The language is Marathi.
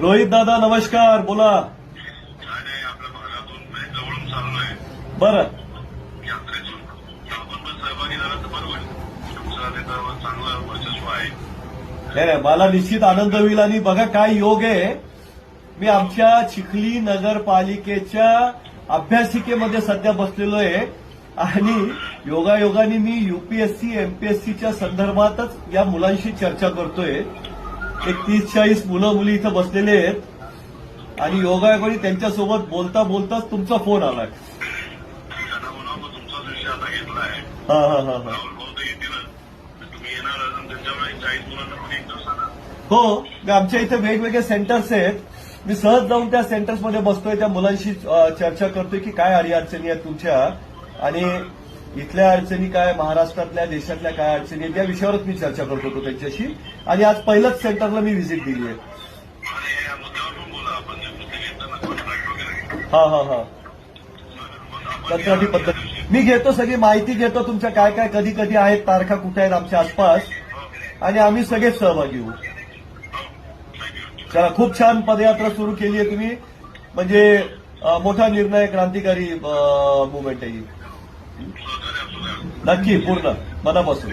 रोहित दादा नमस्कार, बोला. काय नाही, आपल्या भागातून मी जवळून चाललोय बरं. यात्रेतून. आपण पण सहभागी झाला तर बरं होईल. तुमचा तिथं चांगलं वर्चस्व आहे. नाही, मला निश्चित आनंद होईल. आणि बघा काय योग आहे, मी आमच्या चिखली नगरपालिकेच्या अभ्यासिकेमध्ये सध्या बसलेलो आहे आणि योगायोगाने मी यूपीएससी एमपीएससीच्या संदर्भातच या मुलांशी चर्चा करतोय. एक 30-40 मुलं मुली इथं बसलेले आहेत आणि योगायोगाने त्यांच्यासोबत बोलता बोलताच तुमचा फोन आलाय. त्यांना म्हणा मग तुमचाच विषय आता घेतलाय. हा हा हा हा. राहुल भाऊ तर येतीलच. तुम्ही येणार अजून त्यांच्यामुळे 40 मुलांना पण एक दिवस आणा. हो, आमच्या इथे वेगवेगळे सेंटर्स आहेत. मी सहज जाऊन त्या सेंटर्समध्ये बसतोय, त्या मुलांशी चर्चा करतोय की काय अडचणी आहेत तुमच्या आणि इथल्या अडचणी काय, महाराष्ट्रातल्या देशातल्या काय अडचणी आहेत, या विषयावरच मी चर्चा करत होतो त्यांच्याशी. आणि आज पहिल्याच सेंटरला मी व्हिजिट दिली आहे. आणि या मुद्द्यावर पण बोला आपण जे मुद्दे घेताना कॉन्ट्रॅक्ट वगैरे. हा हा हा. मग आपण कंत्राटी पद्धत मी घेतो, सगळी माहिती घेतो तुमच्या काय काय कधी कधी आहेत, तारखा कुठे आहेत आमच्या आसपास, आणि आम्ही सगळेच सहभागी होऊ. चला, खूप छान पदयात्रा सुरू केली आहे तुम्ही. म्हणजे मोठा निर्णय, क्रांतिकारी मुवमेंट आहे ही. नक्की, पूर्ण मनापासून.